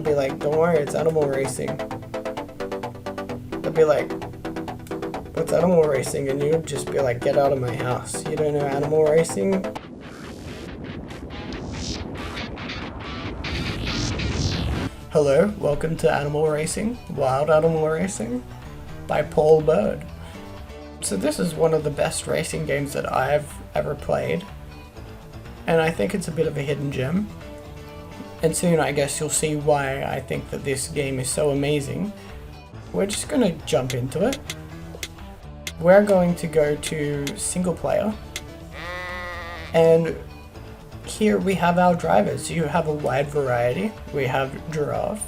be like, don't worry, it's animal racing. They'd be like, what's animal racing? And you'd just be like, get out of my house. You don't know animal racing? Hello, welcome to Animal Racing, Wild Animal Racing, by Paul Bird. So this is one of the best racing games that I've ever played, and I think it's a bit of a hidden gem. And soon I guess you'll see why I think that this game is so amazing. We're just gonna jump into it. We're going to go to single player, and here we have our drivers. You have a wide variety. We have giraffe,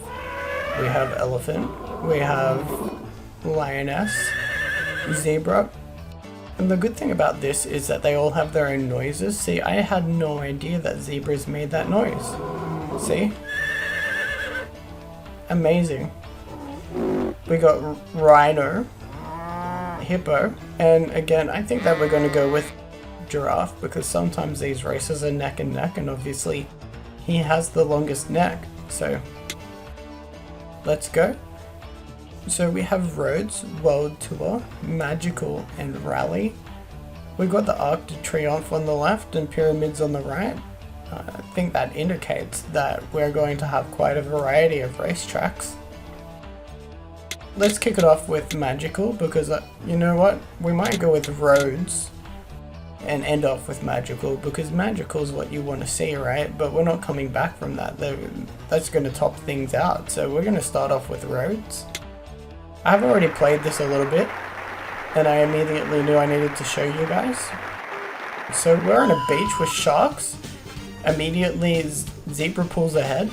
we have elephant, we have lioness, zebra. And the good thing about this is that they all have their own noises. See, I had no idea that zebras made that noise. See? Amazing. We got rhino, hippo, and again, I think that we're going to go with giraffe because sometimes these races are neck and neck, and obviously he has the longest neck. So let's go. So we have roads, world tour, magical, and rally. We've got the Arc de Triomphe on the left and pyramids on the right. I think that indicates that we're going to have quite a variety of racetracks. Let's kick it off with magical because you know what, we might go with roads and end off with magical because magical is what you want to see, right? But we're not coming back from that. That's going to top things out. So we're going to start off with roads. I've already played this a little bit and I immediately knew I needed to show you guys. So we're on a beach with sharks. Immediately zebra pulls ahead.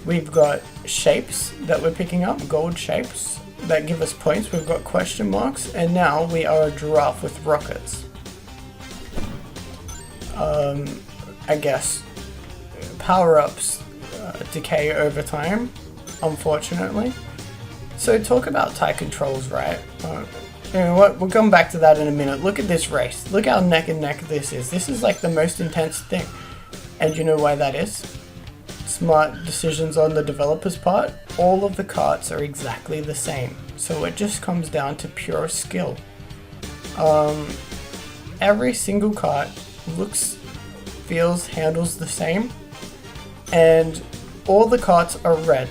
We've got shapes that we're picking up, gold shapes that give us points. We've got question marks, and now we are a giraffe with rockets. I guess power-ups decay over time, unfortunately. So talk about tight controls, right? You know what, we'll come back to that in a minute. Look at this race. Look how neck and neck this is. This is like the most intense thing. And you know why that is? Smart decisions on the developer's part. All of the karts are exactly the same. So it just comes down to pure skill. Every single kart looks, feels, handles the same. And all the karts are red.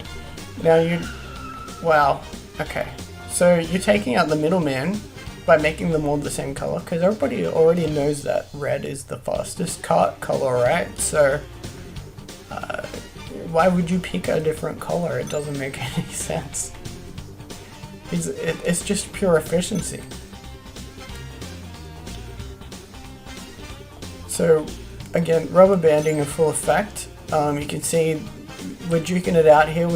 Now wow, okay. So you're taking out the middleman by making them all the same color because everybody already knows that red is the fastest kart color, right? So why would you pick a different color? It doesn't make any sense. It's just pure efficiency. So again, rubber banding in full effect. You can see we're duking it out here,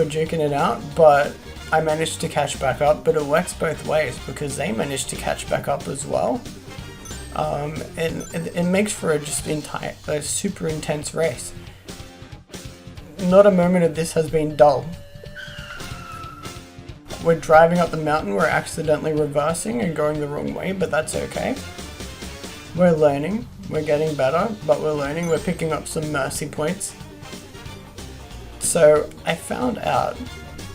but I managed to catch back up, but it works both ways because they managed to catch back up as well. And it makes for a super intense race. Not a moment of this has been dull. We're driving up the mountain, we're accidentally reversing and going the wrong way, but that's okay. We're learning, we're getting better, but we're learning, we're picking up some mercy points. So I found out,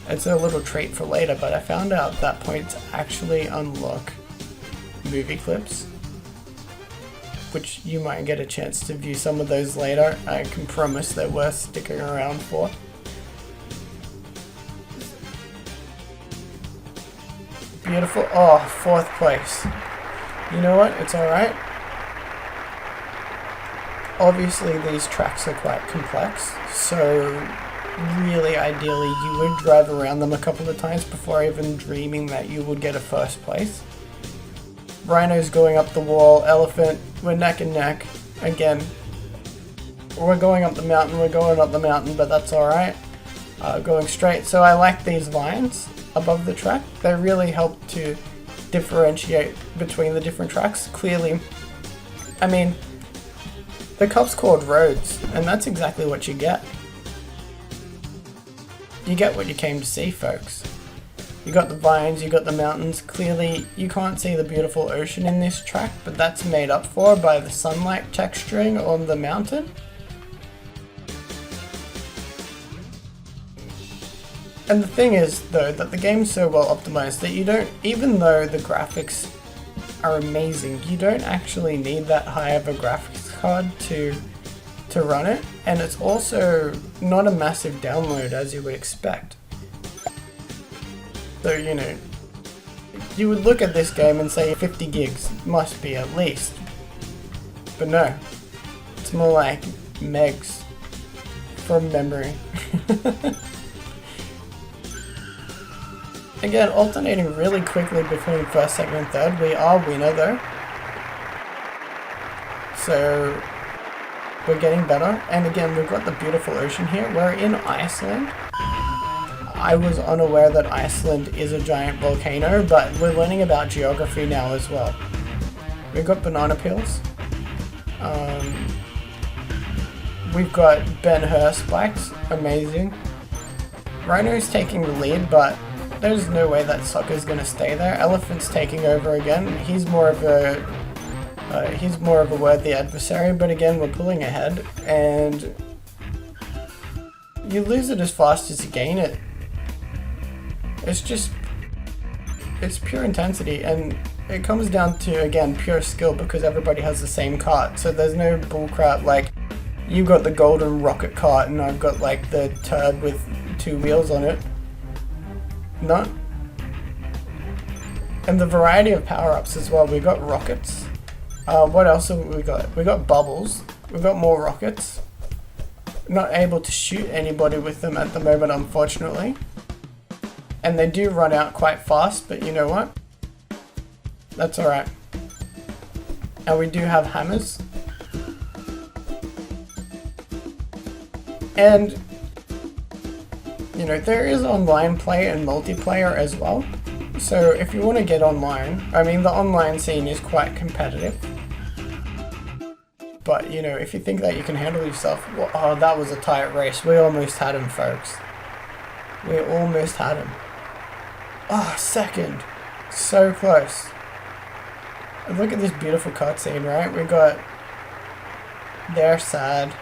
it's a little treat for later, but I found out that points actually unlock movie clips, which you might get a chance to view some of those later. I can promise they're worth sticking around for. Beautiful. Oh, 4th place. You know what? It's alright. Obviously these tracks are quite complex, so really ideally you would drive around them a couple of times before even dreaming that you would get a 1st place. Rhino's going up the wall, elephant, we're neck and neck. Again, we're going up the mountain, but that's alright. Going straight. So I like these lines above the track. They really help to differentiate between the different tracks. Clearly, I mean, the cup's called roads, and that's exactly what you get. You get what you came to see, folks. You got the vines, you got the mountains. Clearly, you can't see the beautiful ocean in this track, but that's made up for by the sunlight texturing on the mountain. And the thing is, though, that the game's so well optimized that you don't, even though the graphics are amazing, you don't actually need that high of a graphics card to run it, and it's also not a massive download as you would expect. So, you know, you would look at this game and say 50 gigs must be at least. But no, it's more like megs from memory. Again, alternating really quickly between first, second and third. We are winner though. So we're getting better. And again, we've got the beautiful ocean here. We're in Iceland. I was unaware that Iceland is a giant volcano, but we're learning about geography now as well. We've got banana peels. We've got Ben-Hur spikes. Amazing. Rhino's taking the lead, but there's no way that sucker's gonna stay there. Elephant's taking over again. He's more of a worthy adversary, but again, we're pulling ahead, and you lose it as fast as you gain it. It's pure intensity, and it comes down to, again, pure skill because everybody has the same cart. So there's no bullcrap like, you've got the golden rocket cart and I've got like the turd with 2 wheels on it. No. And the variety of power-ups as well. We got rockets. What else have we got? We got bubbles. We got more rockets. Not able to shoot anybody with them at the moment, unfortunately. And they do run out quite fast, but you know what? That's alright. And we do have hammers. And you know, there is online play and multiplayer as well. So if you want to get online, I mean, the online scene is quite competitive. But, you know, if you think that you can handle yourself, well, oh, that was a tight race. We almost had him, folks. We almost had him. Oh, second. So close. And look at this beautiful cutscene, right? We got... They're sad.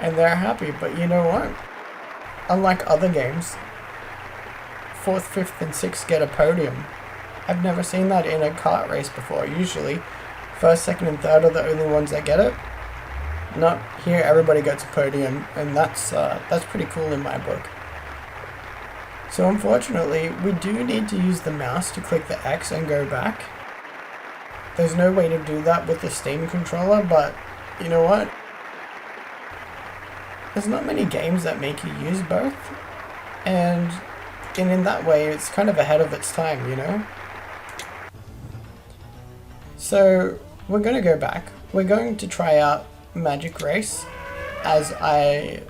And they're happy, but you know what? Unlike other games, 4th, 5th and 6th get a podium. I've never seen that in a kart race before. Usually, 1st, 2nd and 3rd are the only ones that get it. Not here, everybody gets a podium, and that's pretty cool in my book. So unfortunately, we do need to use the mouse to click the X and go back. There's no way to do that with the Steam controller, but you know what? There's not many games that make you use both, and in that way it's kind of ahead of its time, you know? So we're going to go back. We're going to try out Magic Race as I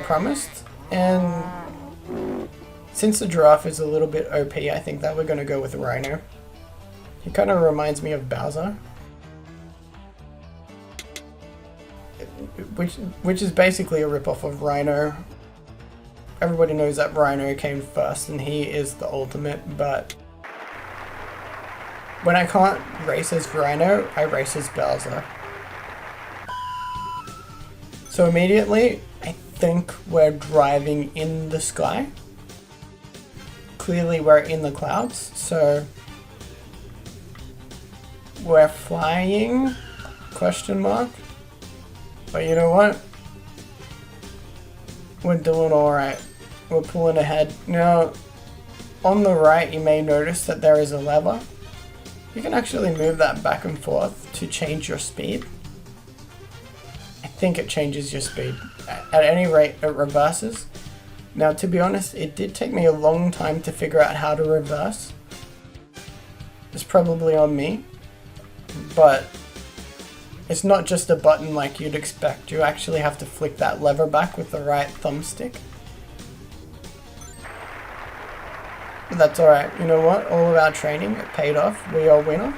promised, and since the giraffe is a little bit OP, I think that we're going to go with Rhino. He kind of reminds me of Bowser. Which is basically a ripoff of Rhino. Everybody knows that Rhino came first and he is the ultimate, but when I can't race as Rhino, I race as Bowser. So immediately, I think we're driving in the sky. Clearly we're in the clouds, so we're flying, question mark. But you know what? We're doing alright. We're pulling ahead. Now, on the right you may notice that there is a lever. You can actually move that back and forth to change your speed. I think it changes your speed. At any rate, it reverses. Now, to be honest, it did take me a long time to figure out how to reverse. It's probably on me. But it's not just a button like you'd expect. You actually have to flick that lever back with the right thumbstick. But that's alright. You know what? All of our training, it paid off. We are winner.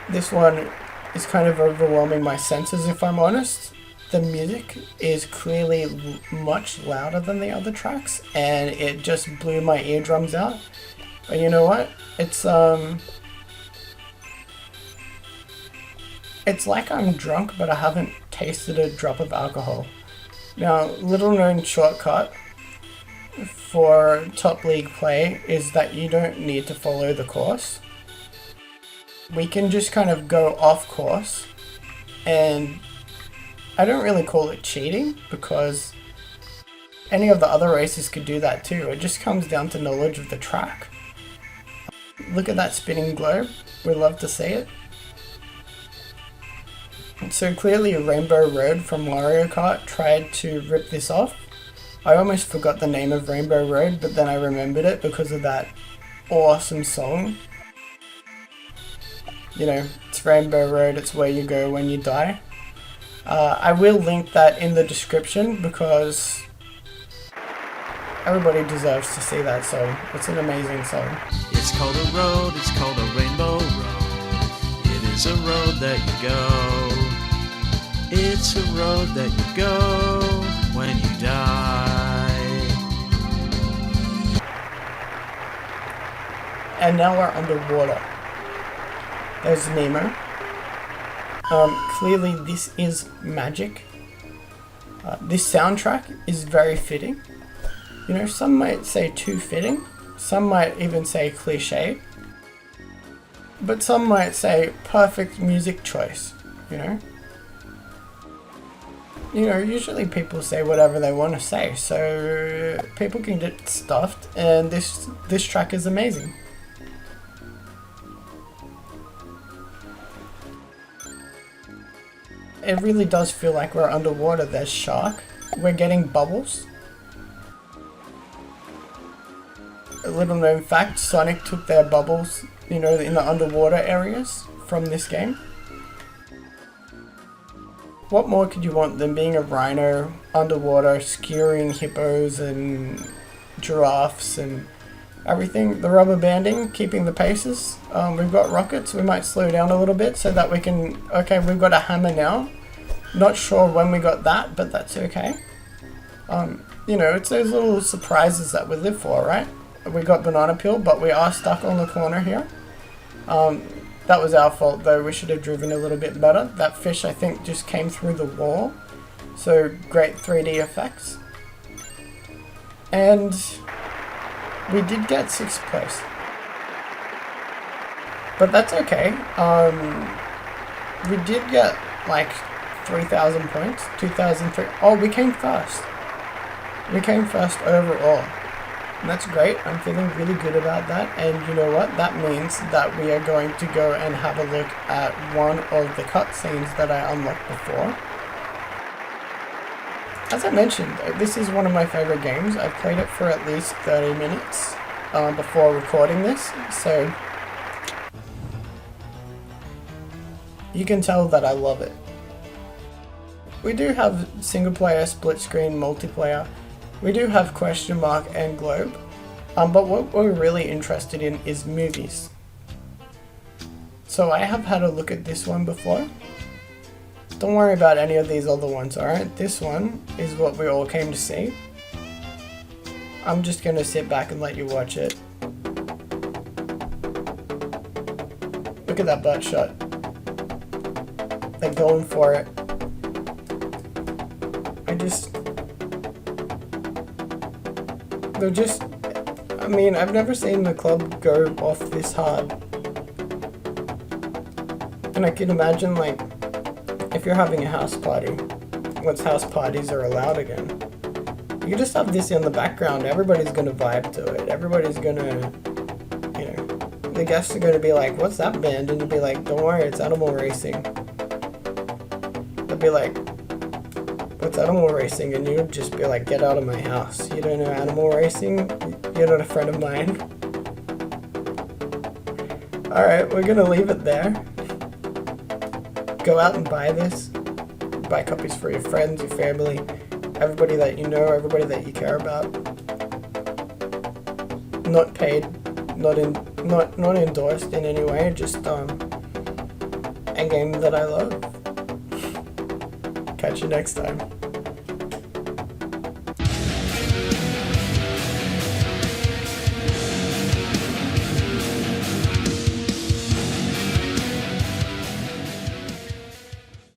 This one is kind of overwhelming my senses, if I'm honest. The music is clearly much louder than the other tracks, and it just blew my eardrums out. But you know what? It's like I'm drunk, but I haven't tasted a drop of alcohol. Now, little known shortcut for top league play is that you don't need to follow the course. We can just kind of go off course, and I don't really call it cheating because any of the other races could do that too. It just comes down to knowledge of the track. Look at that spinning globe. We love to see it. So clearly Rainbow Road from Mario Kart tried to rip this off. I almost forgot the name of Rainbow Road, but then I remembered it because of that awesome song. You know, it's Rainbow Road, it's where you go when you die. I will link that in the description because everybody deserves to see that song. It's an amazing song. It's called a road, it's called a rainbow road. It is a road that you go. It's a road that you go when you die. And now we're underwater. There's Nemo. Clearly this is magic. This soundtrack is very fitting. You know, some might say too fitting. Some might even say cliche. But some might say perfect music choice, you know? You know, usually people say whatever they want to say, so people can get stuffed, and this track is amazing. It really does feel like we're underwater. There's shark. We're getting bubbles. A little known fact, Sonic took their bubbles, you know, in the underwater areas from this game. What more could you want than being a rhino underwater, skewering hippos and giraffes and everything? The rubber banding, keeping the paces. We've got rockets, we might slow down a little bit so that we can... Okay, we've got a hammer now. Not sure when we got that, but that's okay. You know, it's those little surprises that we live for, right? We got banana peel, but we are stuck on the corner here. That was our fault though, we should have driven a little bit better. That fish I think just came through the wall. So great 3D effects. And we did get 6th place. But that's okay. We did get like 3,000 points, 2,003. Oh, we came first. We came first overall. And that's great. I'm feeling really good about that. And you know what? That means that we are going to go and have a look at one of the cutscenes that I unlocked before. As I mentioned, this is one of my favorite games. I've played it for at least 30 minutes before recording this. So you can tell that I love it. We do have single player, split screen, multiplayer. We do have question mark and globe, but what we're really interested in is movies. So I have had a look at this one before. Don't worry about any of these other ones, alright? This one is what we all came to see. I'm just gonna sit back and let you watch it. Look at that butt shot. They're going for it. I mean, I've never seen the club go off this hard. And I can imagine, like, if you're having a house party, once house parties are allowed again, you just have this in the background, everybody's gonna vibe to it, everybody's gonna, you know, the guests are gonna be like, what's that band? And you'll be like, don't worry, it's Animal Racing. They'll be like, what's Animal Racing? And you'll just be like, get out of my house. You don't know Animal Racing? You're not a friend of mine. Alright, we're gonna leave it there. Go out and buy this. Buy copies for your friends, your family, everybody that you know, everybody that you care about. Not paid, not endorsed in any way, just a game that I love. Catch you next time.